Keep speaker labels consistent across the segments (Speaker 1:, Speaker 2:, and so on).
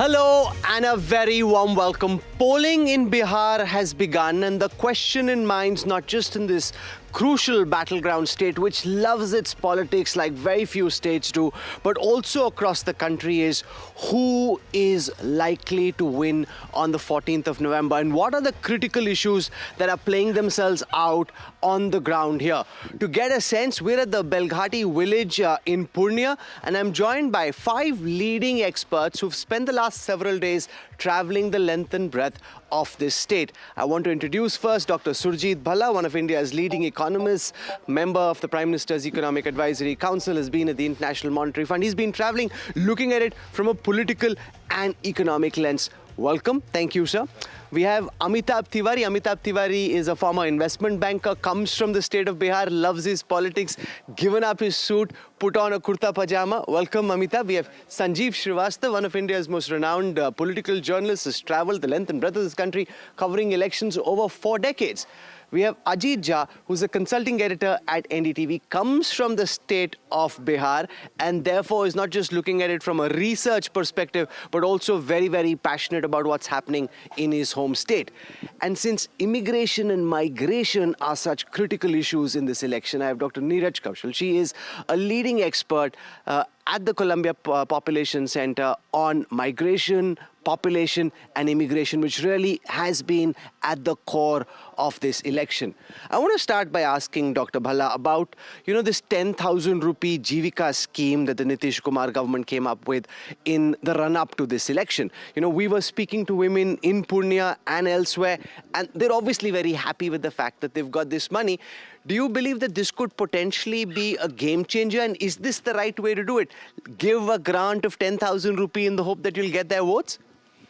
Speaker 1: Hello and a very warm welcome. Polling in Bihar has begun, and the question in minds, not just in this crucial battleground state which loves its politics like very few states do, but also across the country, is who is likely to win on the 14th of November and what are the critical issues that are playing themselves out on the ground here. To get a sense, we're at the Belghati village in Purnia, and I'm joined by 5 leading experts who've spent the last several days traveling the length and breadth of this state. I want to introduce first Dr. Surjit Bhalla, one of India's leading economists, member of the Prime Minister's Economic Advisory Council, has been at the International Monetary Fund. He's been traveling, looking at it from a political and economic lens. Welcome. Thank you, sir. We have Amitabh Tiwari. Amitabh Tiwari is a former investment banker, comes from the state of Bihar, loves his politics, given up his suit, put on a kurta pajama. Welcome, Amitabh. We have Sanjeev Srivastava, one of India's most renowned political journalists, has traveled the length and breadth of this country, covering elections over 4 decades. We have Ajit Jha, who's a consulting editor at NDTV, comes from the state of Bihar and therefore is not just looking at it from a research perspective, but also very, very passionate about what's happening in his home state. And since immigration and migration are such critical issues in this election, I have Dr. Neeraj Kaushal. She is a leading expert at the Columbia Population Center on migration, population and immigration, which really has been at the core of this election. I want to start by asking Dr. Bhalla about, this 10,000 rupee Jivika scheme that the Nitish Kumar government came up with in the run-up to this election. We were speaking to women in Purnia and elsewhere, and they're obviously very happy with the fact that they've got this money. Do you believe that this could potentially be a game changer? And is this the right way to do it? Give a grant of 10,000 rupee in the hope that you'll get their votes?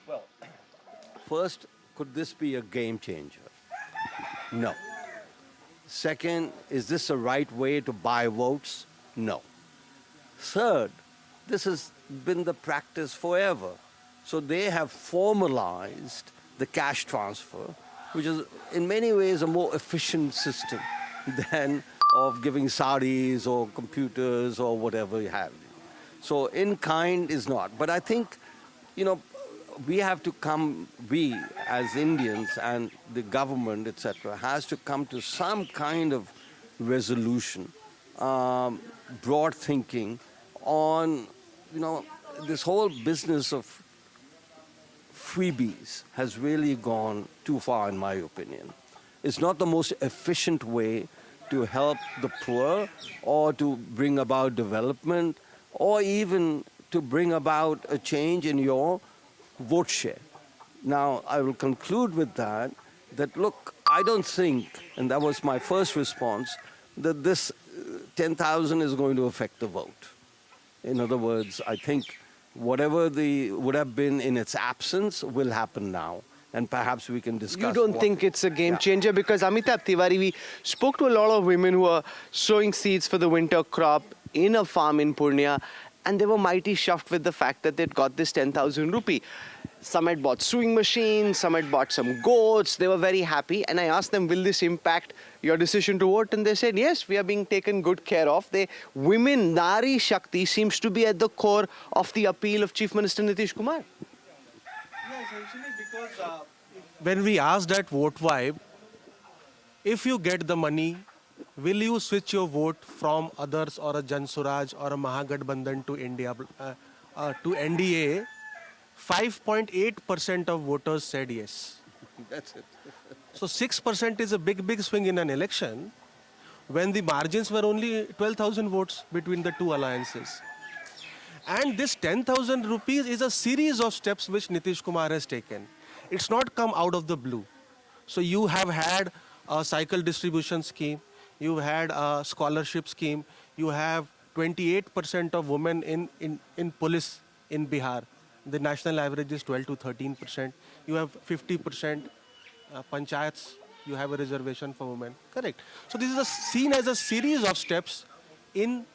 Speaker 2: Well, first, could this be a game changer? No. Second, is this the right way to buy votes? No. Third, this has been the practice forever. So they have formalized the cash transfer, which is in many ways a more efficient system than of giving saris or computers or whatever you have. So in kind is not. But I think, we have to we as Indians and the government, etc., has to come to some kind of resolution, broad thinking on, this whole business of freebies has really gone too far, in my opinion. It's not the most efficient way to help the poor or to bring about development or even to bring about a change in your vote share. Now, I will conclude with that look, I don't think, and that was my first response, that this 10,000 is going to affect the vote. In other words, I think whatever would have been in its absence will happen now. And perhaps we can discuss.
Speaker 1: You don't think it's a game changer? Because Amitabh Tiwari, we spoke to a lot of women who are sowing seeds for the winter crop in a farm in Purnia, and they were mighty chuffed with the fact that they'd got this 10,000 rupee. Some had bought sewing machines, some had bought some goats. They were very happy. And I asked them, will this impact your decision to vote? And they said, yes, we are being taken good care of. Women, Nari Shakti, seems to be at the core of the appeal of Chief Minister Nitish Kumar.
Speaker 3: Yeah, essentially because when we ask that vote vibe, if you get the money, will you switch your vote from others or a Jan Suraj or a Mahagathbandhan to India, to NDA? 5.8% of voters said yes.
Speaker 2: That's it.
Speaker 3: So 6% is a big swing in an election when the margins were only 12,000 votes between the two alliances. And this 10,000 rupees is a series of steps which Nitish Kumar has taken. It's not come out of the blue. So you have had a cycle distribution scheme, you've had a scholarship scheme, you have 28% of women in police in Bihar. The national average is 12 to 13%. You have 50% panchayats, you have a reservation for women. Correct. So this is seen as a series of steps in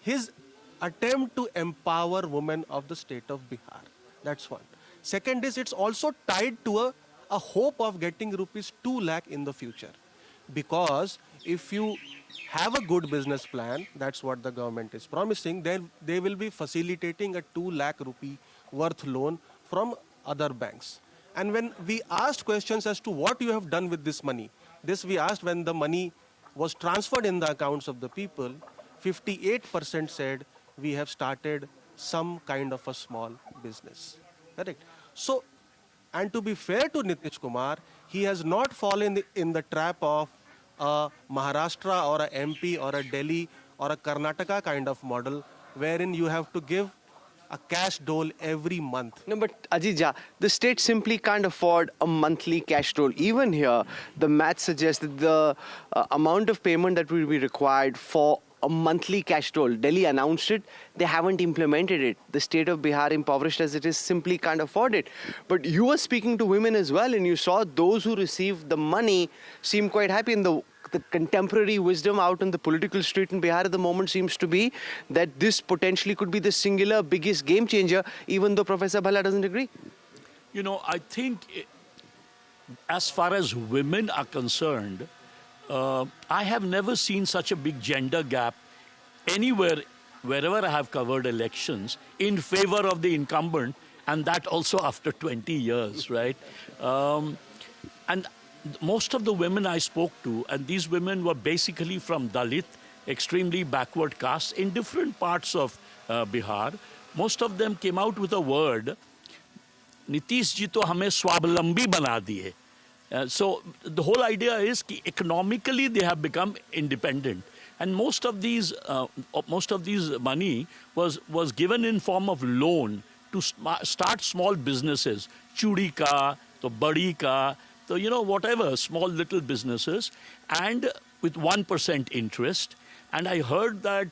Speaker 3: his attempt to empower women of the state of Bihar. That's one. Second is it's also tied to a hope of getting rupees 2 lakh in the future. Because if you have a good business plan, that's what the government is promising, then they will be facilitating a 2 lakh rupee worth loan from other banks. And when we asked questions as to what you have done with this money, this we asked when the money was transferred in the accounts of the people, 58% said we have started some kind of a small business. Correct? So, and to be fair to Nitish Kumar, he has not fallen in the trap of a Maharashtra or a MP or a Delhi or a Karnataka kind of model wherein you have to give a cash dole every month.
Speaker 1: No, but Ajija, the state simply can't afford a monthly cash dole. Even here, the math suggests that the amount of payment that will be required for a monthly cash dole, Delhi announced it, they haven't implemented it. The state of Bihar, impoverished as it is, simply can't afford it. But you were speaking to women as well, and you saw those who received the money seem quite happy. And the contemporary wisdom out on the political street in Bihar at the moment seems to be that this potentially could be the singular biggest game changer, even though Professor Bhalla doesn't agree.
Speaker 4: You know, I think as far as women are concerned, I have never seen such a big gender gap anywhere, wherever I have covered elections, in favor of the incumbent, and that also after 20 years, right? And most of the women I spoke to, and these women were basically from Dalit, extremely backward castes in different parts of Bihar. Most of them came out with a word, Nitish ji to hame swablambi bana diye. So the whole idea is that economically they have become independent. And most of these money was given in form of loan to start small businesses, chudi ka, to badi ka, so, you know, whatever, small little businesses, and with 1% interest. And I heard that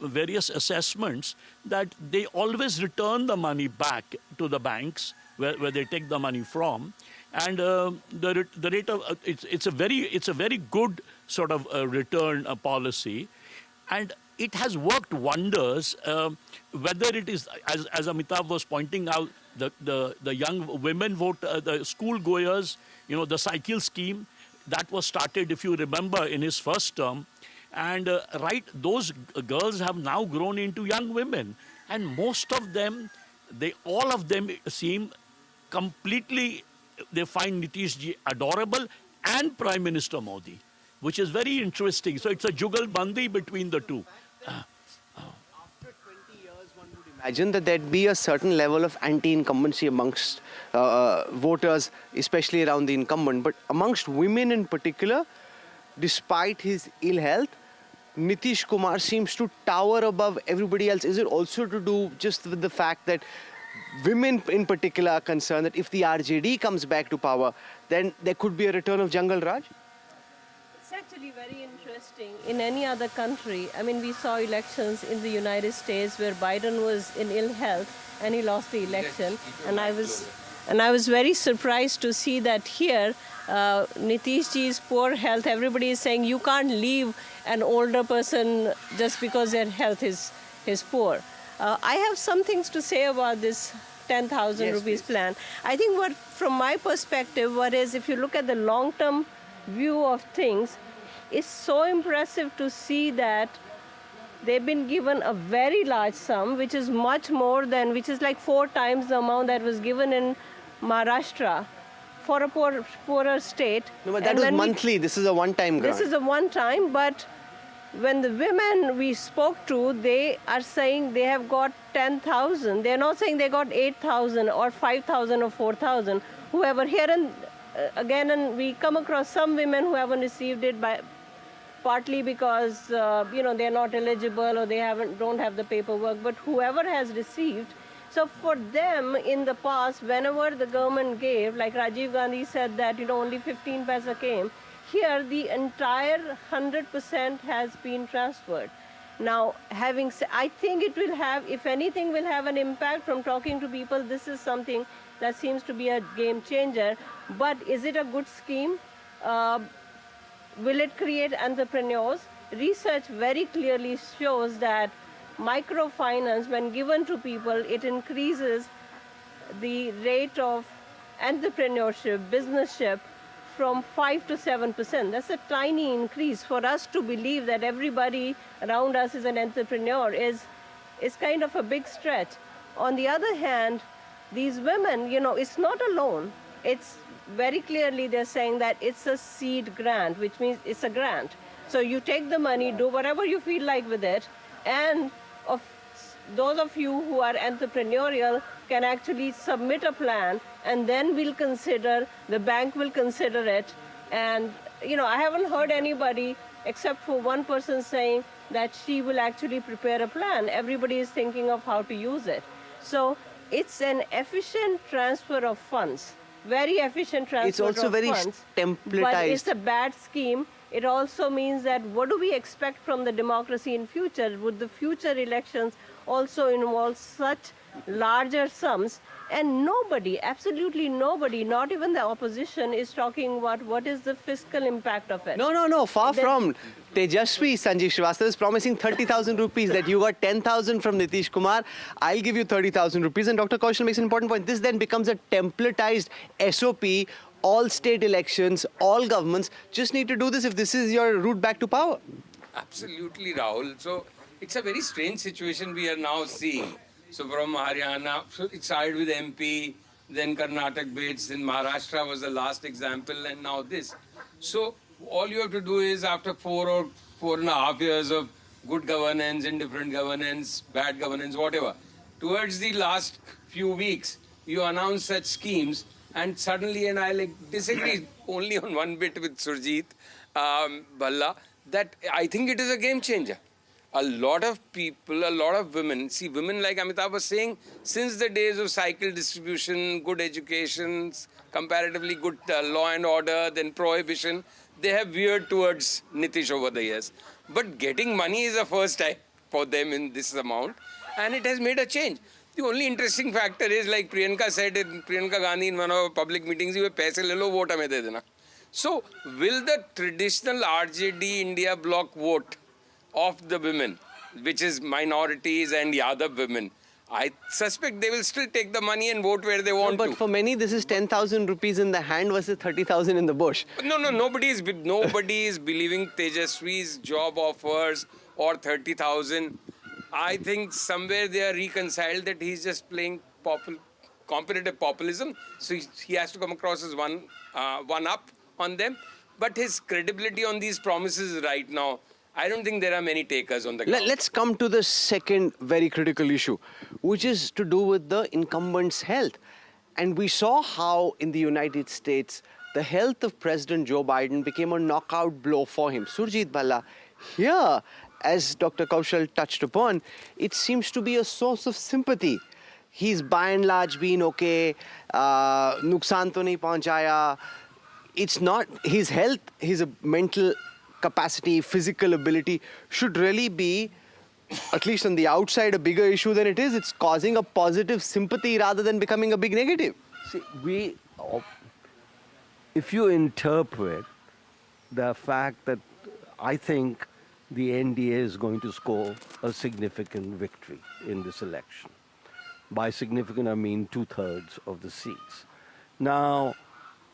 Speaker 4: various assessments that they always return the money back to the banks where they take the money from. And the rate of, it's a very good sort of return policy. And it has worked wonders, whether it is, as Amitabh was pointing out, the young women vote, the school goers, you know, the cycle scheme that was started, if you remember, in his first term. And those girls have now grown into young women. And most of them, all of them seem completely, they find Nitish ji adorable and Prime Minister Modi, which is very interesting. So it's a jugalbandi between the two.
Speaker 1: Imagine that there'd be a certain level of anti-incumbency amongst voters, especially around the incumbent. But amongst women in particular, despite his ill health, Nitish Kumar seems to tower above everybody else. Is it also to do just with the fact that women in particular are concerned that if the RJD comes back to power, then there could be a return of Jungle Raj?
Speaker 5: It's actually very interesting. In any other country, I mean, we saw elections in the United States where Biden was in ill health and he lost the election. And I was very surprised to see that here, Nitish ji's poor health, everybody is saying you can't leave an older person just because their health is poor. I have some things to say about this 10,000 rupees plan. I think from my perspective, if you look at the long-term view of things, it's so impressive to see that they've been given a very large sum, which is much more than, which is like 4 times the amount that was given in Maharashtra for a poorer state.
Speaker 1: No, but that was monthly. This is a one-time grant.
Speaker 5: This is a one-time, but when the women we spoke to, they are saying they have got 10,000. They're not saying they got 8,000 or 5,000 or 4,000. Whoever here and we come across some women who haven't received it partly because they're not eligible or they don't have the paperwork. But whoever has received, so for them in the past, whenever the government gave, like Rajiv Gandhi said that only 15 paisa came. Here, the entire 100% has been transferred. Now, I think it will have, if anything, will have an impact from talking to people. This is something that seems to be a game changer. But is it a good scheme? Will it create entrepreneurs? Research very clearly shows that microfinance, when given to people, it increases the rate of entrepreneurship, businesship, from 5 to 7%. That's a tiny increase. For us to believe that everybody around us is an entrepreneur is kind of a big stretch. On the other hand, these women, it's not a loan. It's very clearly they're saying that it's a seed grant, which means it's a grant. So you take the money, do whatever you feel like with it, and of those of you who are entrepreneurial can actually submit a plan, and then the bank will consider it. And, I haven't heard anybody except for one person saying that she will actually prepare a plan. Everybody is thinking of how to use it. So it's an efficient transfer of funds, very efficient transfer
Speaker 1: It's also
Speaker 5: of
Speaker 1: very
Speaker 5: funds.
Speaker 1: templatized.
Speaker 5: But it's a bad scheme. It also means that what do we expect from the democracy in future? Would the future elections also involve such larger sums? And nobody, absolutely nobody, not even the opposition, is talking about what is the fiscal impact of it.
Speaker 1: No, far from. Tejasvi Sanjeev Srivastava is promising 30,000 rupees, that you got 10,000 from Nitish Kumar, I'll give you 30,000 rupees. And Dr. Kaushal makes an important point. This then becomes a templatized SOP. All state elections, all governments just need to do this if this is your route back to power.
Speaker 6: Absolutely, Rahul. So it's a very strange situation we are now seeing. So from Haryana, so it started with MP, then Karnataka bids, then Maharashtra was the last example, and now this. So all you have to do is, after 4.5 years of good governance, indifferent governance, bad governance, whatever, towards the last few weeks, you announce such schemes, and suddenly, and I disagree only on one bit with Surjit Bhalla, that I think it is a game changer. A lot of people, a lot of women, see, women, like Amitabh was saying, since the days of cycle distribution, good education, comparatively good law and order, then prohibition, they have veered towards Nitish over the years. But getting money is the first time for them in this amount, and it has made a change. The only interesting factor is, like Priyanka said, Priyanka Gandhi in one of our public meetings, you paise le lo, vote hame de dena. So, will the traditional RJD India bloc vote of the women, which is minorities and Yadav women, I suspect they will still take the money and vote where they want
Speaker 1: But
Speaker 6: to.
Speaker 1: for many, this is 10,000 rupees in the hand versus 30,000 in the bush.
Speaker 6: No, nobody is believing Tejasvi's job offers or 30,000. I think somewhere they are reconciled that he's just playing competitive populism. So he has to come across as one up on them. But his credibility on these promises right now, I don't think there are many takers on the ground.
Speaker 1: Let's come to the second very critical issue, which is to do with the incumbent's health. And we saw how in the United States, the health of President Joe Biden became a knockout blow for him. Surjit Bhalla, here, as Dr. Kaushal touched upon, it seems to be a source of sympathy. He's by and large been okay, nuksan to nahi pahunchaya. It's not his health, his mental capacity, physical ability should really be, at least on the outside, a bigger issue than it is. It's causing a positive sympathy rather than becoming a big negative.
Speaker 2: See, if you interpret the fact that I think the NDA is going to score a significant victory in this election. By significant, I mean 2/3 of the seats. Now,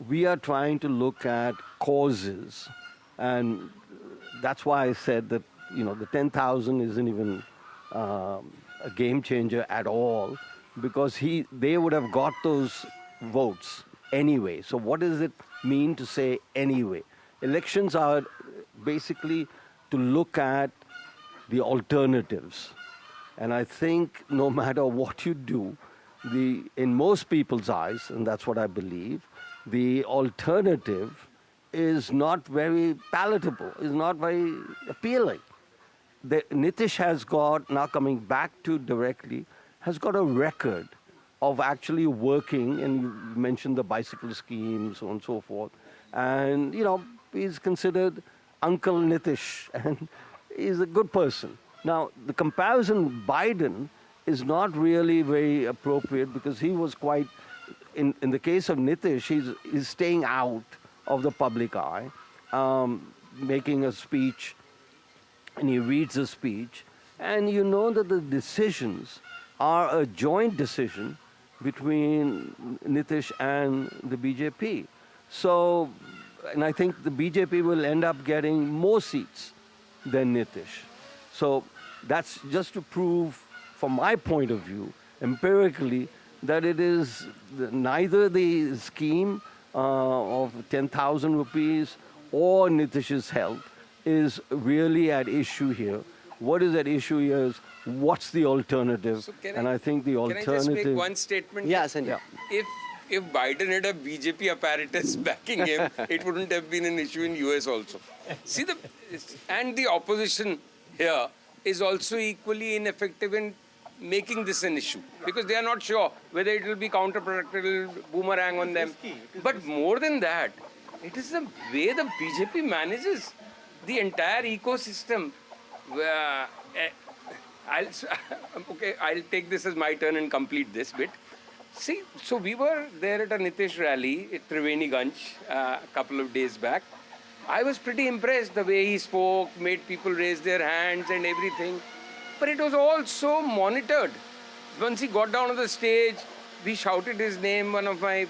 Speaker 2: we are trying to look at causes, and that's why I said that, the 10,000 isn't even a game changer at all, because they would have got those votes anyway. So what does it mean to say anyway? Elections are basically to look at the alternatives. And I think no matter what you do, in most people's eyes, and that's what I believe, the alternative is not very palatable, is not very appealing. Nitish has got, now coming back to directly, has got a record of actually working, and you mentioned the bicycle scheme, so on and so forth. And, he's considered Uncle Nitish, and he's a good person. Now, the comparison Biden is not really very appropriate, because he was quite, in the case of Nitish, he's staying out of the public eye, making a speech, and he reads a speech, and you know that the decisions are a joint decision between Nitish and the BJP. So, and I think the BJP will end up getting more seats than Nitish. So that's just to prove, from my point of view, empirically, that it is neither the scheme of 10,000 rupees or Nitish's health is really at issue here. What is at issue here is what's the alternative?
Speaker 6: So
Speaker 2: and I think the
Speaker 6: Can I just make
Speaker 2: alternative.
Speaker 6: one statement?
Speaker 1: Yeah, Sanjay.
Speaker 6: If Biden had a BJP apparatus backing him, it wouldn't have been an issue in US also. See and the opposition here is also equally ineffective in making this an issue because they are not sure whether it will be counterproductive, it will boomerang on them. But more than that, it is the way the BJP manages the entire ecosystem. I'll take this as my turn and complete this bit. See, so we were there at a Nitish rally at Triveni a couple of days back. I was pretty impressed the way he spoke, made people raise their hands and everything. But it was all so monitored. Once he got down on the stage, we shouted his name, one of my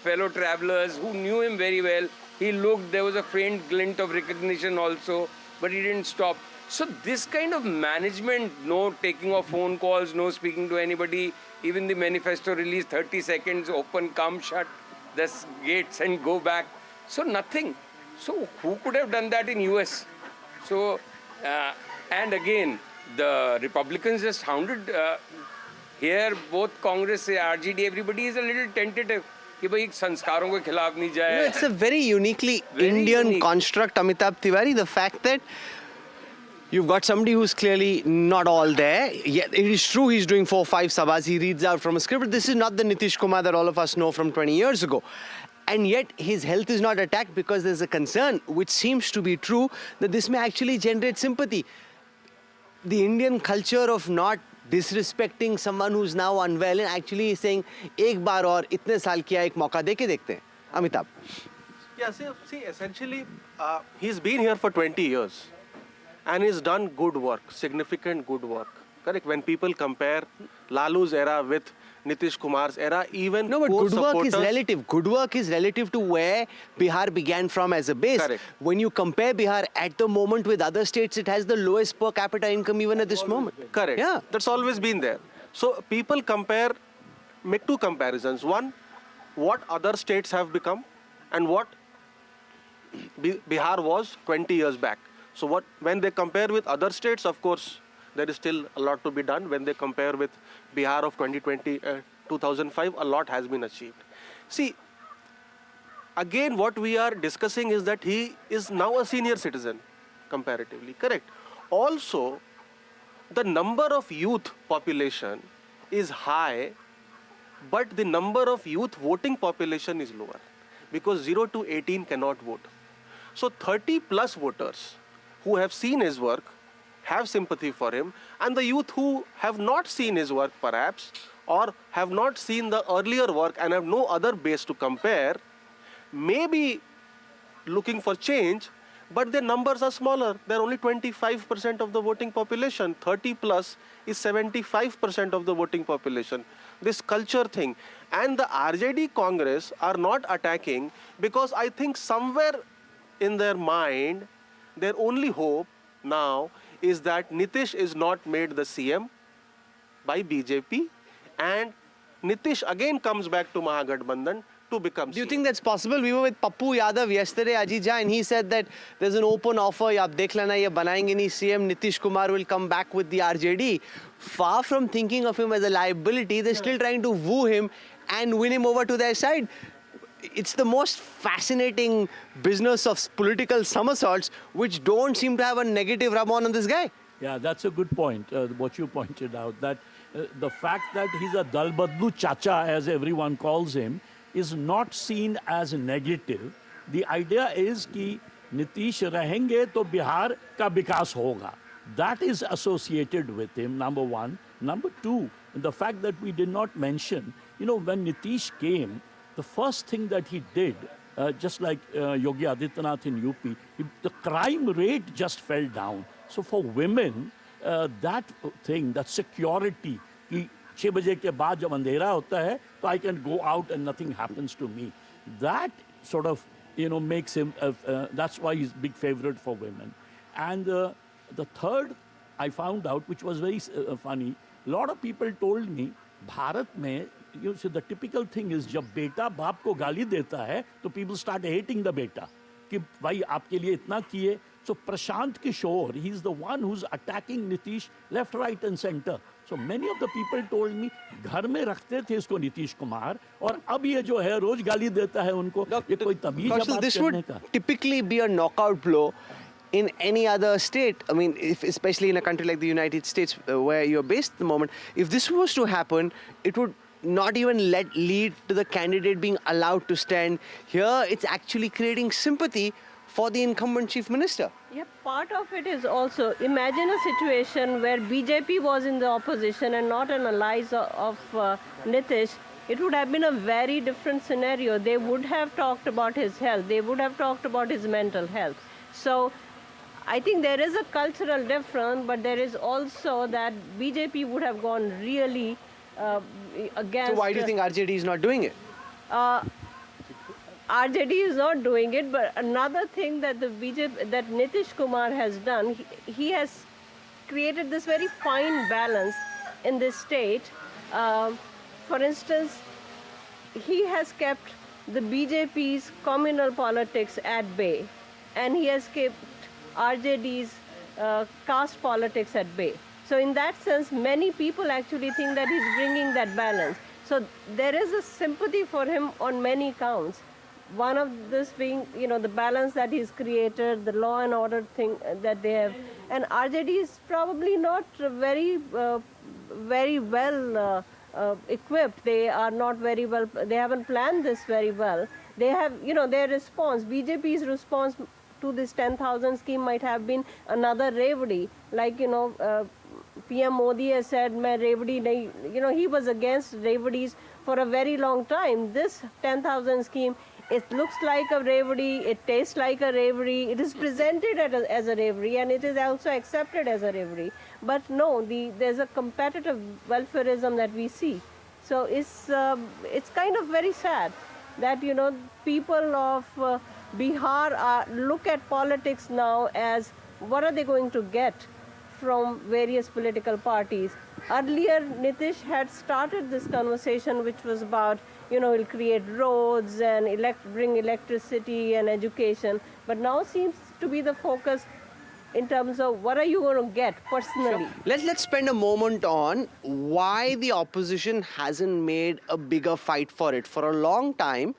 Speaker 6: fellow travelers who knew him very well. He looked, there was a faint glint of recognition also, but he didn't stop. So this kind of management, no taking of phone calls, no speaking to anybody, even the manifesto release, 30 seconds, open, come, shut the gates and go back. So nothing. So who could have done that in US? So, and again, the Republicans just hounded here, both Congress, RGD, everybody is a little tentative. कि भाई संस्कारों के खिलाफ नहीं जाए.
Speaker 1: It's a very uniquely Indian construct, Amitabh Tiwari. The fact that you've got somebody who's clearly not all there. Yeah, it is true he's doing 4 or 5 sabhas. He reads out from a script. But this is not the Nitish Kumar that all of us know from 20 years ago. And yet his health is not attacked because there's a concern, which seems to be true, that this may actually generate sympathy. The Indian culture of not disrespecting someone who's now unwell and actually saying, एक बार और इतने साल किया एक मौका देके देखते हैं. Amitabh.
Speaker 3: Yeah, see, essentially, he's been here for 20 years and he's done good work, significant good work. Correct? When people compare Lalu's era with Nitish Kumar's era, even
Speaker 1: No, but good work is relative. Good work is relative to where Bihar began from as a base.
Speaker 3: Correct.
Speaker 1: When you compare Bihar at the moment with other states, it has the lowest per capita income even at this moment.
Speaker 3: Correct.
Speaker 1: Yeah.
Speaker 3: That's always been there. So people make two comparisons. One, what other states have become and what Bihar was 20 years back. So when they compare with other states, of course, there is still a lot to be done. When they compare with Bihar of 2005, a lot has been achieved. See, again, what we are discussing is that he is now a senior citizen, comparatively, correct? Also, the number of youth population is high, but the number of youth voting population is lower because 0 to 18 cannot vote. So 30 plus voters who have seen his work, have sympathy for him, and the youth who have not seen his work perhaps, or have not seen the earlier work and have no other base to compare, may be looking for change, but their numbers are smaller. They're only 25% of the voting population. 30 plus is 75% of the voting population. This culture thing. And the RJD Congress are not attacking because I think somewhere in their mind, their only hope now is that Nitish is not made the CM by BJP and Nitish again comes back to Mahagathbandhan to become
Speaker 1: Do you
Speaker 3: CM.
Speaker 1: think that's possible? We were with Pappu Yadav yesterday, Ajija, and he said that there's an open offer. Aap dekh lena, ye banayenge nahi CM. Nitish Kumar will come back with the RJD. Far from thinking of him as a liability, they're still trying to woo him and win him over to their side. It's the most fascinating business of political somersaults, which don't seem to have a negative rub-on this guy.
Speaker 4: Yeah, that's a good point, what you pointed out, that the fact that he's a Dalbadlu Chacha, as everyone calls him, is not seen as negative. The idea is कि Nitish रहेंगे तो बिहार का विकास होगा. That is associated with him, number one. Number two, the fact that we did not mention, when Nitish came, the first thing that he did, just like Yogi Adityanath in UP, the crime rate just fell down. So for women, that thing, that security, कि 6 बजे के बाद जब अंधेरा होता है, so I can go out and nothing happens to me. That sort of, makes him, that's why he's big favorite for women. And the third I found out, which was very funny, a lot of people told me Bharat में you see, the typical thing is जब बेटा बाप को गाली देता है तो people start hating the बेटा कि भाई आपके लिए इतना किए. So Prashant Kishore, he is the one who's attacking Nitish left, right and center. So many of the people told me घर में रखते थे इसको नीतीश कुमार और अब ये जो है रोज गाली देता है उनको. ये कोई तमीज है बात
Speaker 1: this
Speaker 4: करने
Speaker 1: would
Speaker 4: का?
Speaker 1: typically be a knockout blow in any other state. I mean, if, especially in a country like the United States where you're based at the moment, if this was to happen, it would not even lead to the candidate being allowed to stand. Here, it's actually creating sympathy for the incumbent chief minister.
Speaker 5: Yeah, part of it is also, imagine a situation where BJP was in the opposition and not an ally of Nitish. It would have been a very different scenario. They would have talked about his health. They would have talked about his mental health. So I think there is a cultural difference, but there is also that BJP would have gone really against...
Speaker 1: So why do you think RJD is not doing it?
Speaker 5: RJD is not doing it, but another thing that the BJP, that Nitish Kumar has done, he has created this very fine balance in this state. For instance, he has kept the BJP's communal politics at bay, and he has kept RJD's caste politics at bay. So in that sense, many people actually think that he's bringing that balance. So there is a sympathy for him on many counts. One of this being, you know, the balance that he's created, the law and order thing that they have. And RJD is probably not very well equipped. They are not very well, they haven't planned this very well. They have, you know, their response, BJP's response to this 10,000 scheme might have been another Revdi. Like, you know, PM Modi has said, "Main Revdi nahi," you know, he was against Revdis for a very long time. This 10,000 scheme, it looks like a Revdi, it tastes like a Revdi, it is presented as a Revdi, and it is also accepted as a Revdi. But no, there's a competitive welfareism that we see. So it's kind of very sad that, you know, people of Bihar look at politics now as what are they going to get from various political parties. Earlier, Nitish had started this conversation, which was about, you know, he'll create roads and bring electricity and education. But now seems to be the focus in terms of what are you going to get personally.
Speaker 1: Let's spend a moment on why the opposition hasn't made a bigger fight for it. For a long time,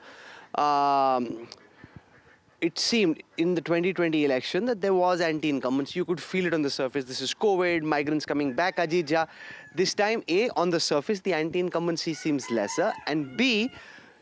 Speaker 1: it seemed in the 2020 election that there was anti-incumbents. You could feel it on the surface. This is COVID, migrants coming back, Ajit Jha. This time, A, on the surface, the anti-incumbency seems lesser. And B,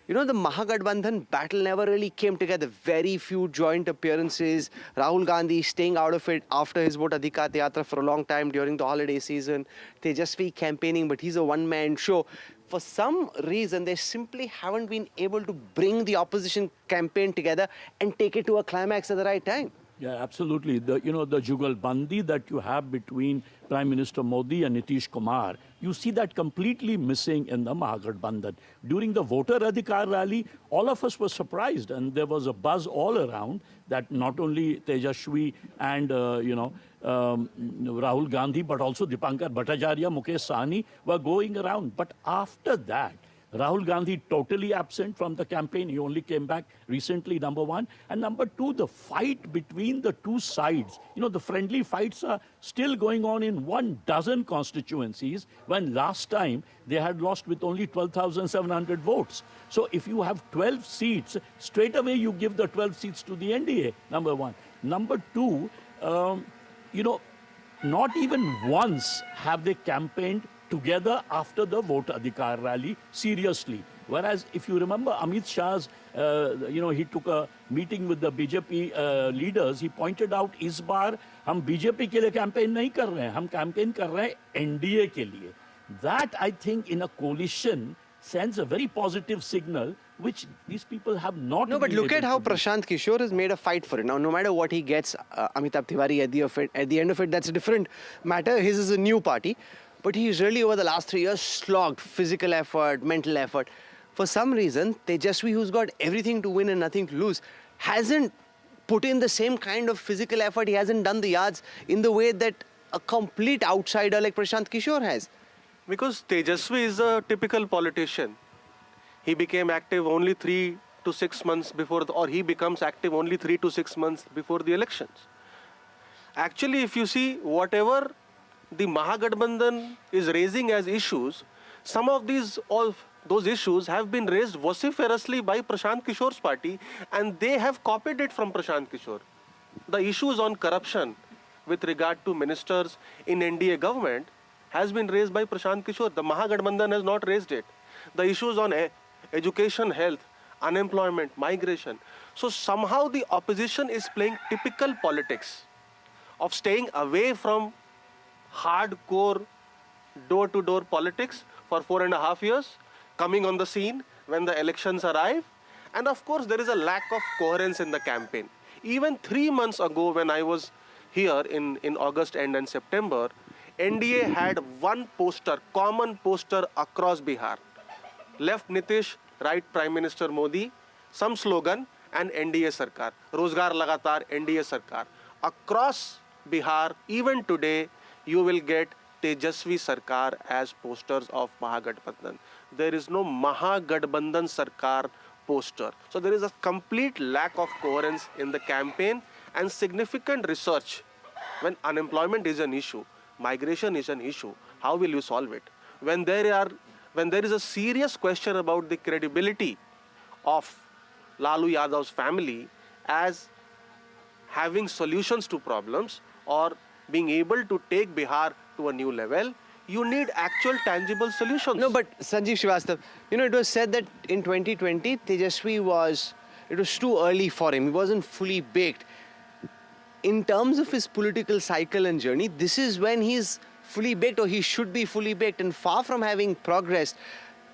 Speaker 1: you know, the Mahagathbandhan battle never really came together. Very few joint appearances. Rahul Gandhi staying out of it after his Vote Adhikar Yatra for a long time during the holiday season. Tejasvi campaigning, but he's a one-man show. For some reason, they simply haven't been able to bring the opposition campaign together and take it to a climax at the right time.
Speaker 4: Yeah, absolutely. The jugalbandi that you have between Prime Minister Modi and Nitish Kumar, you see that completely missing in the Mahagathbandhan. During the voter Adhikar rally, all of us were surprised, and there was a buzz all around that not only Tejashwi and Rahul Gandhi, but also Dipankar Bhattacharya, Mukesh Sahni were going around. But after that, Rahul Gandhi totally absent from the campaign. He only came back recently, number one. And number two, the fight between the two sides. You know, the friendly fights are still going on in 12 constituencies, when last time they had lost with only 12,700 votes. So if you have 12 seats, straight away you give the 12 seats to the NDA, number one. Number two, not even once have they campaigned together after the Vote Adhikar rally, seriously. Whereas, if you remember Amit Shah's, he took a meeting with the BJP leaders. He pointed out, इस बार हम BJP के लिए campaign नहीं कर रहे हैं, हम campaign कर रहे हैं NDA के लिए. That, I think, in a coalition sends a very positive signal, which these people have not.
Speaker 1: No, but look at how Prashant Kishore has made a fight for it. Now, no matter what he gets, Amitabh Tiwari at the end of it, that's a different matter. His is a new party. But he's really, over the last 3 years, slogged physical effort, mental effort. For some reason, Tejasvi, who's got everything to win and nothing to lose, hasn't put in the same kind of physical effort. He hasn't done the yards in the way that a complete outsider like Prashant Kishore has.
Speaker 3: Because Tejasvi is a typical politician. He became active only 3 to 6 months before, or he becomes active only 3 to 6 months before the elections. Actually, if you see whatever the Mahagathbandhan is raising as issues, some of those issues have been raised vociferously by Prashant Kishore's party, and they have copied it from Prashant Kishore. The issues on corruption with regard to ministers in NDA government has been raised by Prashant Kishore. The Mahagathbandhan has not raised it. The issues on education, health, unemployment, migration. So somehow the opposition is playing typical politics of staying away from hardcore door-to-door politics for 4.5 years, coming on the scene when the elections arrive. And of course, there is a lack of coherence in the campaign. Even 3 months ago, when I was here in August end and September, NDA had one poster, common poster across Bihar. Left Nitish, right Prime Minister Modi, some slogan, and NDA Sarkar. Rozgar Lagatar, NDA Sarkar. Across Bihar, even today, you will get Tejasvi Sarkar as posters of Mahagathbandhan. There is no Mahagathbandhan Sarkar poster. So there is a complete lack of coherence in the campaign and significant research. When unemployment is an issue, migration is an issue, how will you solve it? When there is a serious question about the credibility of Lalu Yadav's family as having solutions to problems or being able to take Bihar to a new level, you need actual tangible solutions.
Speaker 1: No, but Sanjeev Srivastava, it was said that in 2020, Tejasvi was too early for him. He wasn't fully baked. In terms of his political cycle and journey, this is when he's fully baked, or he should be fully baked. And far from having progressed,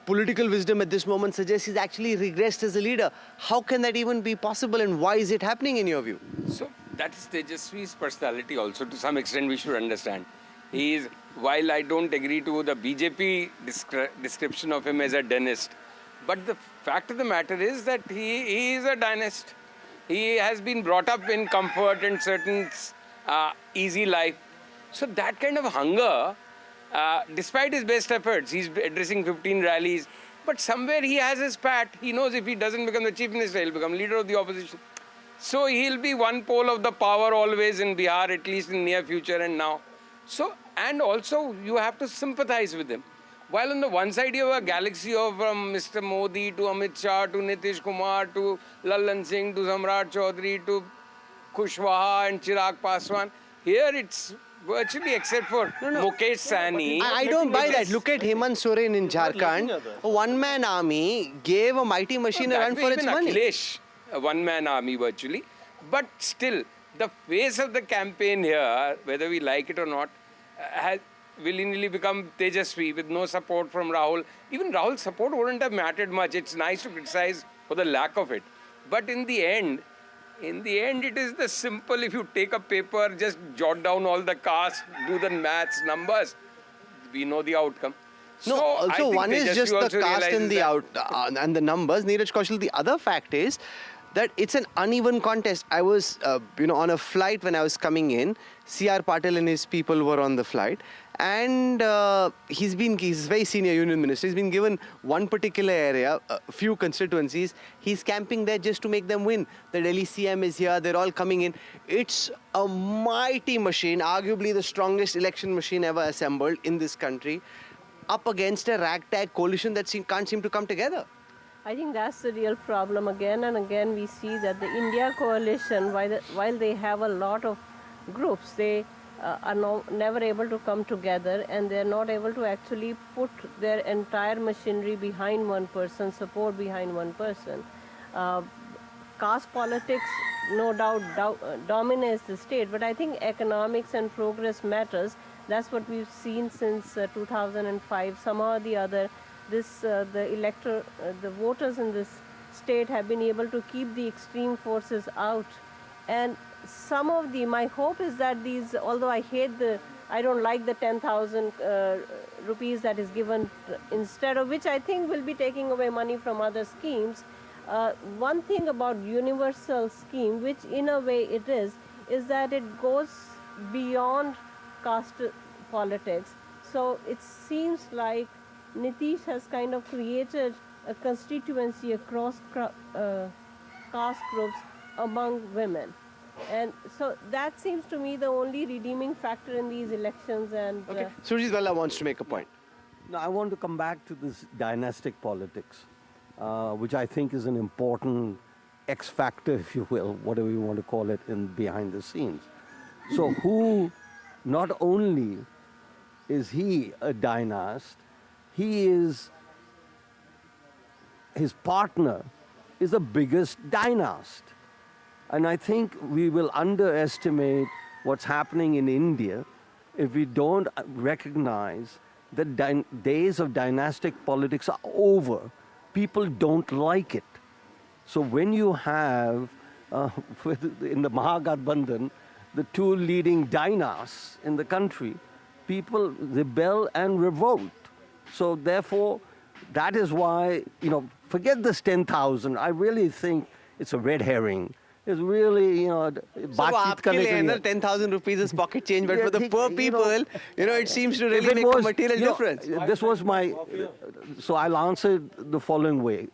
Speaker 1: political wisdom at this moment suggests he's actually regressed as a leader. How can that even be possible, and why is it happening in your view?
Speaker 6: So that is Tejasvi's personality also. To some extent, we should understand. He is, while I don't agree to the BJP description of him as a dynast, but the fact of the matter is that he is a dynast. He has been brought up in comfort and certain easy life. So that kind of hunger, despite his best efforts, he's addressing 15 rallies, but somewhere he has his pat. He knows if he doesn't become the chief minister, he'll become leader of the opposition. So he'll be one pole of the power always in Bihar, at least in near future and now. So, and also you have to sympathize with him. While on the one side you have a galaxy of from Mr. Modi to Amit Shah to Nitish Kumar to Lallan Singh to Samrat Chaudhary to Kushwaha and Chirag Paswan. Here it's virtually, except for Mukesh Sahni.
Speaker 1: I don't buy that. Look at Hemant Soren in Jharkhand. A one-man army gave a mighty machine a run for its money.
Speaker 6: Akhilesh, a one-man army virtually. But still, the face of the campaign here, whether we like it or not, has willingly become Tejasvi with no support from Rahul. Even Rahul's support wouldn't have mattered much. It's nice to criticize for the lack of it. But in the end, it is the simple, if you take a paper, just jot down all the caste, do the maths, numbers, we know the outcome.
Speaker 1: No, also one is just the caste and and the numbers. Neeraj Kaushal, the other fact is that it's an uneven contest. I was, on a flight when I was coming in. C.R. Patil and his people were on the flight, and he's a very senior union minister. He's been given one particular area, a few constituencies. He's camping there just to make them win. The Delhi CM is here. They're all coming in. It's a mighty machine, arguably the strongest election machine ever assembled in this country, up against a ragtag coalition that can't seem to come together.
Speaker 5: I think that's the real problem. Again and again we see that the India coalition, while they have a lot of groups, they are never able to come together, and they're not able to actually put their entire machinery behind one person, support behind one person. Caste politics no doubt dominates the state, but I think economics and progress matters. That's what we've seen since 2005. Somehow or the other, the voters in this state have been able to keep the extreme forces out. And my hope is that although I don't like the 10,000 rupees that is given instead of, which I think will be taking away money from other schemes. One thing about universal scheme, which in a way it is that it goes beyond caste politics. So it seems like Nitish has kind of created a constituency across caste groups among women. And so that seems to me the only redeeming factor in these elections. And
Speaker 1: Okay. Surjit Bhalla wants to make a point.
Speaker 2: Now, I want to come back to this dynastic politics, which I think is an important X factor, if you will, whatever you want to call it, in behind the scenes. So, who not only is he a dynast, his partner is the biggest dynast. And I think we will underestimate what's happening in India if we don't recognize that days of dynastic politics are over. People don't like it. So when you have, in the Mahagathbandhan, the two leading dynasts in the country, people rebel and revolt. So therefore, that is why, forget this 10,000. I really think it's a red herring. It's really,
Speaker 1: So आपके लिए ना 10,000 rupees is pocket change, but for the poor people, it seems to really make a material difference.
Speaker 2: This was so I'll answer the following way.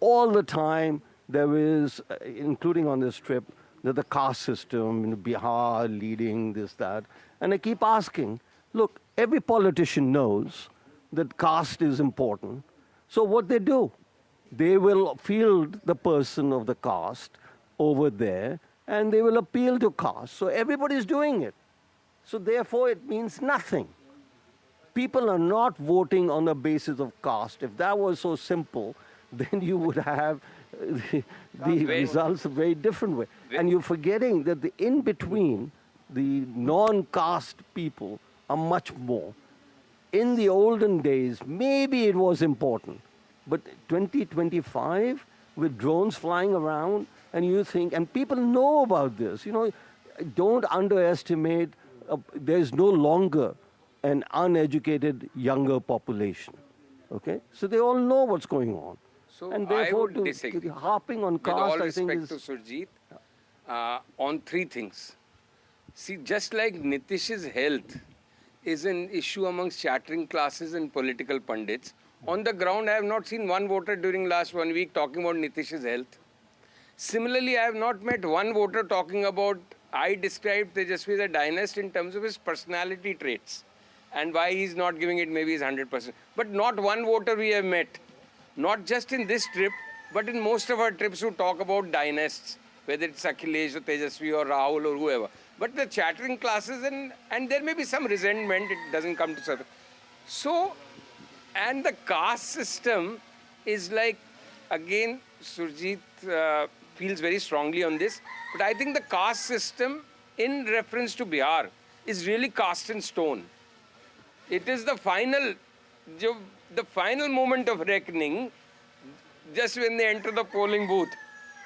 Speaker 2: All the time there is, including on this trip, the caste system, Bihar leading this, that. And I keep asking, look, every politician knows that caste is important. So what they do, they will field the person of the caste over there, and they will appeal to caste. So everybody's doing it. So therefore, it means nothing. People are not voting on the basis of caste. If that was so simple, then you would have the results a very different way. And you're forgetting that the in-between, the non-caste people are much more. In the olden days, maybe it was important. But 2025, with drones flying around, and you think, and people know about this, don't underestimate, there's no longer an uneducated younger population. Okay? So they all know what's going on.
Speaker 6: So
Speaker 2: and
Speaker 6: I
Speaker 2: therefore,
Speaker 6: would disagree.
Speaker 2: harping on
Speaker 6: With all
Speaker 2: caste, I think
Speaker 6: respect
Speaker 2: is...
Speaker 6: to Surjit, on three things. See, just like Nitish's health is an issue amongst chattering classes and political pundits, on the ground I have not seen one voter during last 1 week talking about Nitish's health. Similarly, I have not met one voter talking about, I described Tejasvi as a dynast in terms of his personality traits and why he's not giving it maybe his 100%. But not one voter we have met, not just in this trip, but in most of our trips who talk about dynasts, whether it's Akhilesh or Tejasvi or Rahul or whoever. But the chattering classes, and there may be some resentment, it doesn't come to surface. So, and the caste system is like, again, Surjit feels very strongly on this, but I think the caste system in reference to Bihar is really cast in stone. It is the final moment of reckoning, just when they enter the polling booth.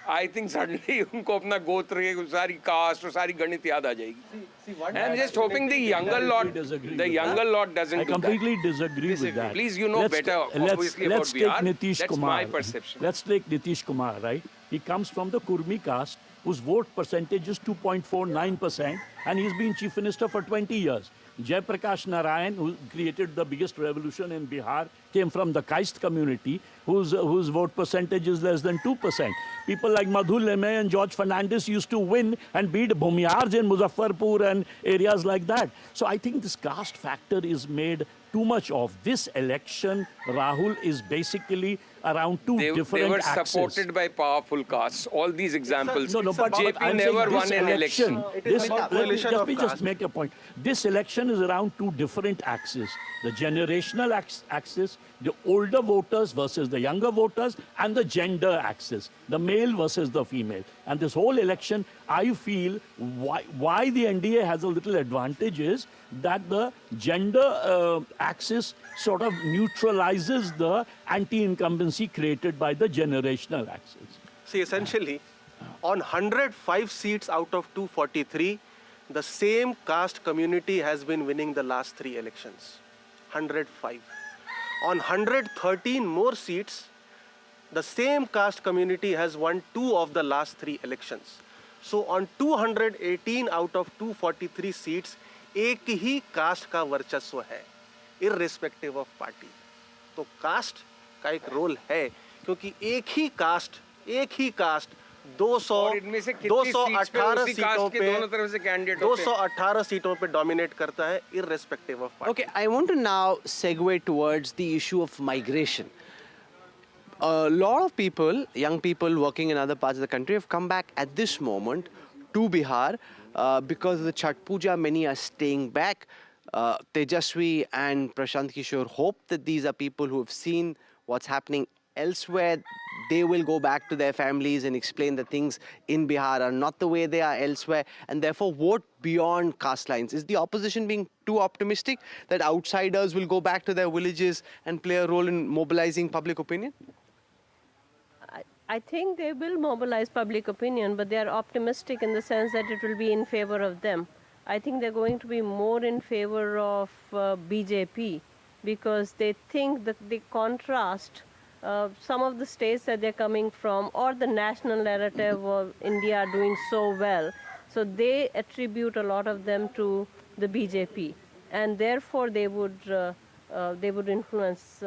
Speaker 6: I think suddenly उनको अपना गोत्र की सारी caste और सारी गणित याद आ जाएगी. I'm just hoping the younger lot doesn't
Speaker 4: I
Speaker 6: do
Speaker 4: completely
Speaker 6: that.
Speaker 4: disagree with that.
Speaker 6: Please, you know better, obviously, about Bihar.
Speaker 4: Take Nitish
Speaker 6: That's
Speaker 4: Kumar.
Speaker 6: my perception.
Speaker 4: Let's take Nitish Kumar, right? He comes from the Kurmi caste, whose vote percentage is 2.49%, and he's been chief minister for 20 years. Jai Prakash Narayan, who created the biggest revolution in Bihar, came from the caste community, whose vote percentage is less than 2%. People like Madhu Leme and George Fernandes used to win and beat Bhumiyars in Muzaffarpur and areas like that. So I think this caste factor is made too much of. This election, Rahul, is basically around two different axes.
Speaker 6: They were supported by powerful castes. All these examples.
Speaker 4: No, but
Speaker 6: JP
Speaker 4: I'm
Speaker 6: never
Speaker 4: saying
Speaker 6: won an election.
Speaker 4: Let me just make a point. This election is around two different axes. The generational axis, the older voters versus the younger voters, and the gender axis, the male versus the female. And this whole election, I feel, why the NDA has a little advantage is that the gender axis sort of neutralizes the anti-incumbency created by the generational axis.
Speaker 3: See, essentially, on 105 seats out of 243, the same caste community has been winning the last 3 elections. 105. On 113 more seats, the same caste community has won 2 of the last 3 elections. So on 218 out of 243 seats, एक ही caste का वर्चस्व है. irrespective of party. तो cast का एक role है, क्योंकि एक ही कास्ट 200
Speaker 6: और इनमें से कितनी सीट्स पे
Speaker 3: 218
Speaker 6: उसी
Speaker 3: सीटों
Speaker 6: कास्ट के
Speaker 3: पे
Speaker 6: दोनों तरफ से कैंडिडेट होते हैं?
Speaker 3: 218 सीटों पे डोमिनेट करता है irrespective of party.
Speaker 1: Okay, I want to now segue towards the issue of migration. A lot of people, young people working in other parts of the country, have come back at this moment to Bihar because of the Chhat Puja. Many are staying back. Tejaswi and Prashant Kishore hope that these are people who have seen what's happening elsewhere. They will go back to their families and explain that things in Bihar are not the way they are elsewhere, and therefore vote beyond caste lines. Is the opposition being too optimistic that outsiders will go back to their villages and play a role in mobilizing public opinion?
Speaker 5: I think they will mobilize public opinion, but they are optimistic in the sense that it will be in favor of them. I think they're going to be more in favor of BJP because they think that the contrast some of the states that they're coming from or the national narrative of India doing so well. So they attribute a lot of them to the BJP, and therefore they would influence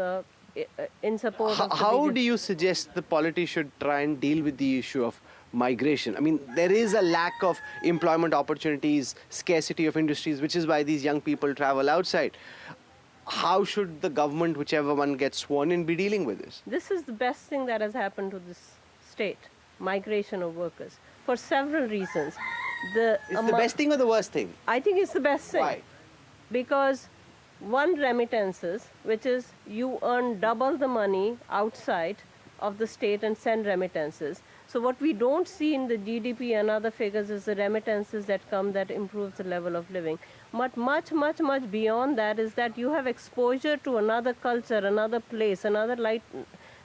Speaker 5: in support of the
Speaker 1: How
Speaker 5: BJP.
Speaker 1: do you suggest the polity should try and deal with the issue of migration? I mean, there is a lack of employment opportunities, scarcity of industries, which is why these young people travel outside. How should the government, whichever one gets sworn in, be dealing with this?
Speaker 5: This is the best thing that has happened to this state, migration of workers, for several reasons.
Speaker 1: It's the best thing or the worst thing?
Speaker 5: I think it's the best thing.
Speaker 1: Why?
Speaker 5: Because one, remittances, which is you earn double the money outside of the state and send remittances. So what we don't see in the GDP and other figures is the remittances that come that improves the level of living. But much beyond that is that you have exposure to another culture, another place, another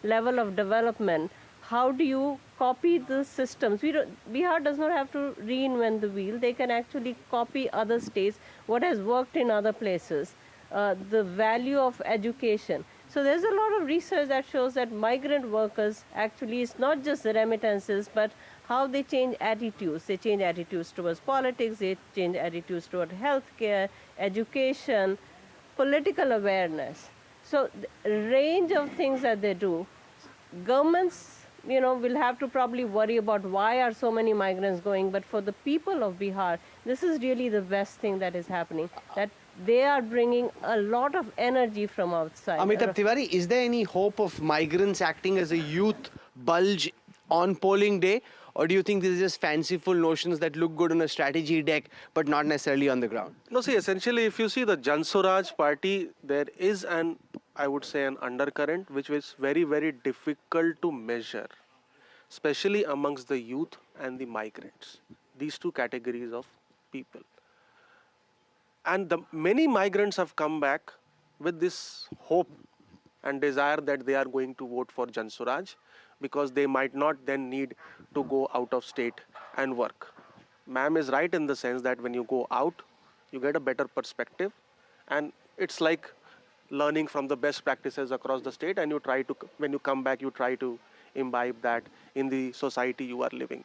Speaker 5: level of development. How do you copy the systems? Bihar does not have to reinvent the wheel. They can actually copy other states, what has worked in other places, the value of education. So there's a lot of research that shows that migrant workers actually is not just the remittances, but how they change attitudes. They change attitudes towards politics, they change attitudes toward healthcare, education, political awareness. So the range of things that they do. Governments, will have to probably worry about why are so many migrants going, but for the people of Bihar, this is really the best thing that is happening, that they are bringing a lot of energy from outside.
Speaker 1: Amitabh Tiwari, is there any hope of migrants acting as a youth bulge on polling day? Or do you think these are just fanciful notions that look good on a strategy deck, but not necessarily on the ground?
Speaker 3: No, see, essentially, if you see the Jan Swaraj party, there is I would say, an undercurrent which is very, very difficult to measure, especially amongst the youth and the migrants, these two categories of people. And many migrants have come back with this hope and desire that they are going to vote for Jan Swaraj because they might not then need to go out of state and work. Ma'am is right in the sense that when you go out, you get a better perspective, and it's like learning from the best practices across the state, and when you come back, you try to imbibe that in the society you are living.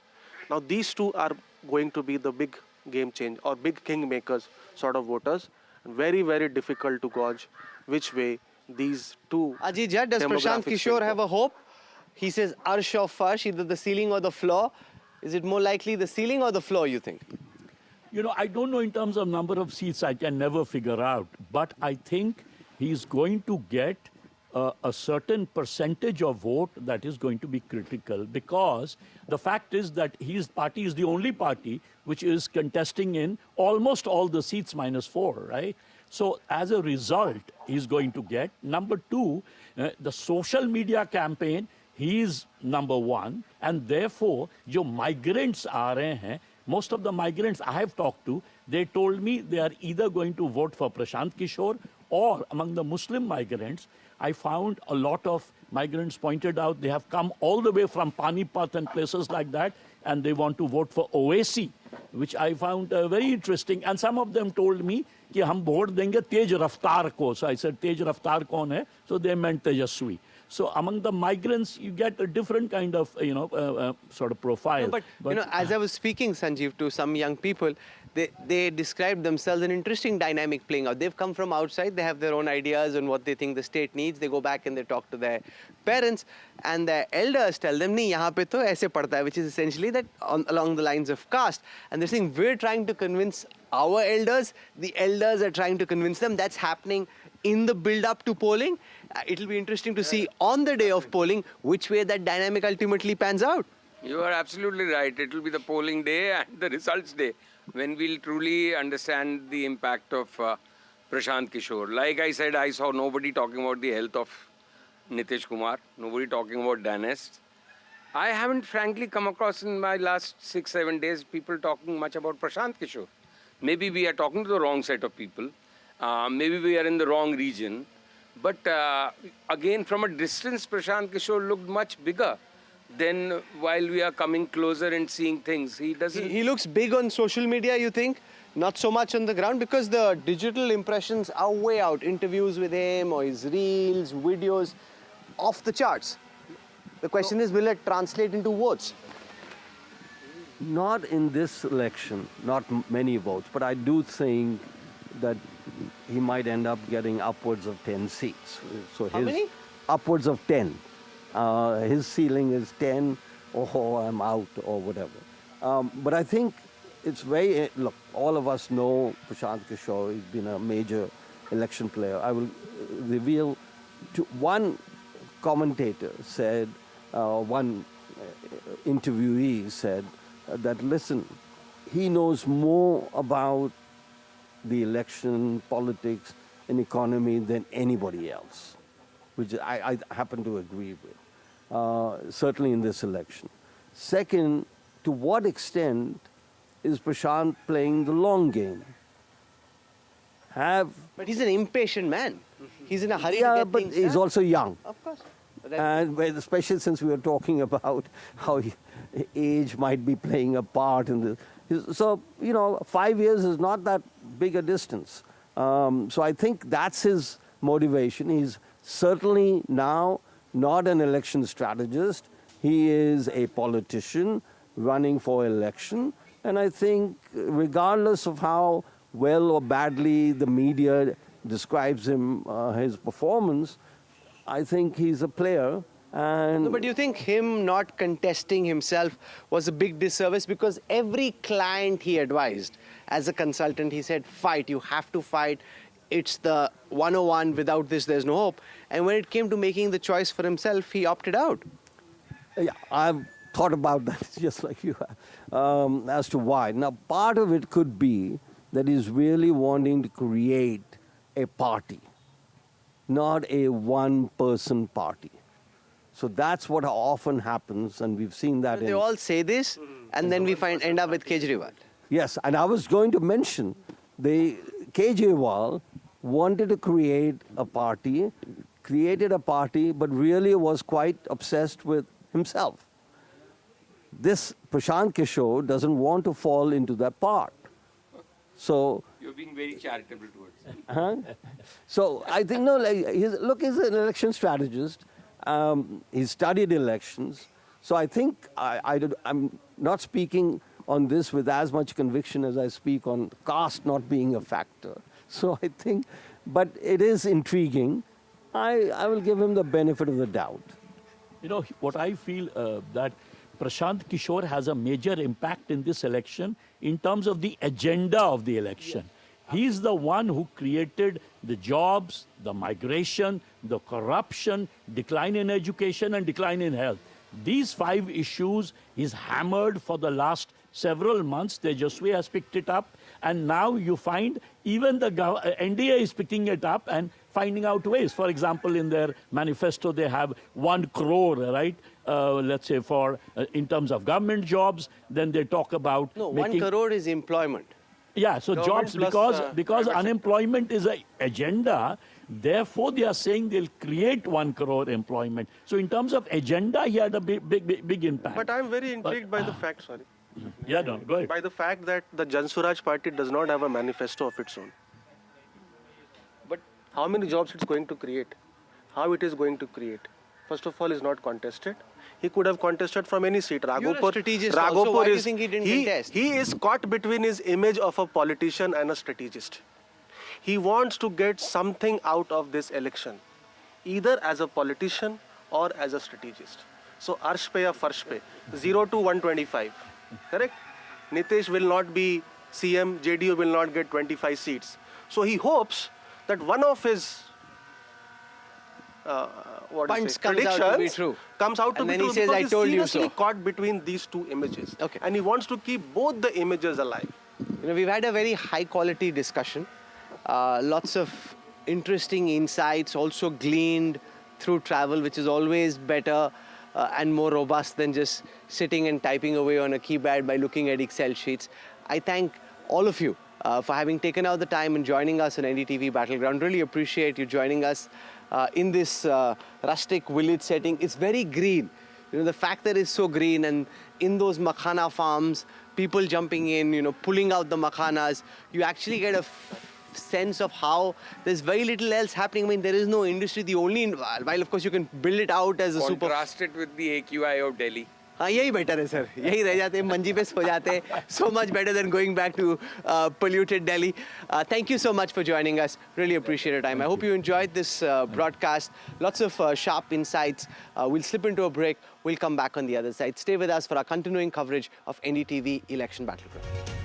Speaker 3: Now these two are going to be the big game change or big kingmakers sort of voters. Very, very difficult to gauge which way these two
Speaker 1: Ajija, does Prashant
Speaker 3: demographics
Speaker 1: Kishore
Speaker 3: will
Speaker 1: have
Speaker 3: go.
Speaker 1: a hope? He says arsh or farsh, either the ceiling or the floor. Is it more likely the ceiling or the floor, you think?
Speaker 4: I don't know in terms of number of seats, I can never figure out. But I think he's going to get a certain percentage of vote that is going to be critical, because the fact is that his party is the only party which is contesting in almost all the seats -4, right? So as a result, he's going to get. Number two, the social media campaign, he is number one, and therefore, जो migrants आ रहे हैं, most of the migrants I have talked to, they told me they are either going to vote for Prashant Kishore, or among the Muslim migrants, I found a lot of migrants pointed out they have come all the way from Panipat and places like that, and they want to vote for Owaisi, which I found very interesting. And some of them told me कि हम vote देंगे तेज रफ्तार को. So I said तेज रफ्तार कौन है? So they meant Tejaswi. So among the migrants, you get a different kind of, sort of profile.
Speaker 1: No, but as I was speaking, Sanjeev, to some young people, they described themselves an interesting dynamic playing out. They've come from outside, they have their own ideas on what they think the state needs. They go back and they talk to their parents, and their elders tell them, nahi, yahan pe to aise padta hai, which is essentially that along the lines of caste. And they're saying, we're trying to convince our elders, the elders are trying to convince them. That's happening in the build-up to polling. It'll be interesting to see on the day of polling which way that dynamic ultimately pans out.
Speaker 6: You are absolutely right. It will be the polling day and the results day when we'll truly understand the impact of Prashant Kishore. Like I said, I saw nobody talking about the health of Nitish Kumar, nobody talking about Danest. I haven't frankly come across in my last 6-7 days people talking much about Prashant Kishore. Maybe we are talking to the wrong set of people. Maybe we are in the wrong region. But again, from a distance, Prashant Kishore looked much bigger. Then while we are coming closer and seeing things, he doesn't...
Speaker 1: He looks big on social media, you think? Not so much on the ground, because the digital impressions are way out. Interviews with him or his reels, videos, off the charts. The question is, will it translate into votes?
Speaker 2: Not in this election, not many votes, but I do think that he might end up getting upwards of 10 seats. So
Speaker 1: How many?
Speaker 2: Upwards of 10. His ceiling is 10, or I'm out, or whatever. But I think it's very, look, all of us know Prashant Kishore. He's been a major election player. I will reveal, one commentator said, one interviewee said that, listen, he knows more about the election, politics, and economy than anybody else, which I happen to agree with, certainly in this election. Second, to what extent is Prashant playing the long game?
Speaker 1: But he's an impatient man. He's in a hurry to
Speaker 2: Yeah,
Speaker 1: get
Speaker 2: but
Speaker 1: things
Speaker 2: he's
Speaker 1: done.
Speaker 2: also young.
Speaker 1: Of course.
Speaker 2: And especially since we were talking about how age might be playing a part in this. So, 5 years is not that big a distance. So I think that's his motivation. He's certainly now not an election strategist. He is a politician running for election. And I think regardless of how well or badly the media describes him, his performance, I think he's a player. And
Speaker 1: No, but do you think him not contesting himself was a big disservice? Because every client he advised, as a consultant, he said, fight, you have to fight. It's the 101, without this there's no hope. And when it came to making the choice for himself, he opted out.
Speaker 2: Yeah, I've thought about that just like you have, as to why. Now, part of it could be that he's really wanting to create a party, not a one-person party. So that's what often happens, and we've seen that.
Speaker 1: They all say this, and then we end up with Kejriwal.
Speaker 2: Yes, and I was going to mention the Kejriwal wanted to create a party, created a party, but really was quite obsessed with himself. This Prashant Kishore doesn't want to fall into that part. So
Speaker 6: You're being very charitable towards him.
Speaker 2: So I think, he's an election strategist. He studied elections. So I think I'm not speaking on this with as much conviction as I speak on caste not being a factor. So I think, but it is intriguing. I will give him the benefit of the doubt.
Speaker 4: What I feel that Prashant Kishore has a major impact in this election in terms of the agenda of the election. He's the one who created the jobs, the migration, the corruption, decline in education, and decline in health. These 5 issues he's hammered for the last several months. Tejaswi has picked it up, and now you find even the NDA is picking it up and finding out ways. For example, in their manifesto, they have 1 crore, right? Let's say for in terms of government jobs. Then they talk about
Speaker 1: No,
Speaker 4: making,
Speaker 1: 1 crore is employment.
Speaker 4: Yeah, so
Speaker 1: Government
Speaker 4: jobs,
Speaker 1: plus,
Speaker 4: because
Speaker 1: private
Speaker 4: unemployment is an agenda, therefore they are saying they'll create 1 crore employment. So in terms of agenda, he had a big impact.
Speaker 3: But I'm very intrigued by the fact, sorry,
Speaker 4: Yeah, no, go ahead.
Speaker 3: by the fact that the Jan Swaraj party does not have a manifesto of its own.
Speaker 6: But
Speaker 3: How many jobs it's going to create? How it is going to create? first of all, is not contested. He could have contested from any seat.
Speaker 1: You're a strategist also. Why do you think he didn't contest?
Speaker 3: He is caught between his image of a politician and a strategist. He wants to get something out of this election, either as a politician or as a strategist. So arsh pe ya farsh pe, 0 to 125, correct? Nitish will not be CM, JDU will not get 25 seats. So he hopes that one of his
Speaker 1: Punts comes out to be true.
Speaker 3: Comes out to
Speaker 1: And
Speaker 3: be
Speaker 1: then he
Speaker 3: true
Speaker 1: says,
Speaker 3: because
Speaker 1: "I
Speaker 3: he's
Speaker 1: told you
Speaker 3: seriously
Speaker 1: so."
Speaker 3: caught between these two images.
Speaker 1: Okay.
Speaker 3: And he wants to keep both the images alive.
Speaker 1: We've had a very high quality discussion. Lots of interesting insights also gleaned through travel, which is always better and more robust than just sitting and typing away on a keypad by looking at Excel sheets. I thank all of you for having taken out the time and joining us on NDTV Battleground. Really appreciate you joining us in this rustic village setting. It's very green. The fact that it's so green, and in those makhana farms, people jumping in, pulling out the makhanas, you actually get a sense of how there's very little else happening. I mean, there is no industry. The only, while of course you can build it out as a super.
Speaker 6: Contrast it with the AQI of Delhi.
Speaker 1: हाँ यही better है sir, यही रह जाते मंजी पे सो जाते. So much better than going back to polluted Delhi. Thank you so much for joining us. Really appreciate your time. I hope you enjoyed this broadcast. Lots of sharp insights. We'll slip into a break. We'll come back on the other side. Stay with us for our continuing coverage of NDTV Election Battleground.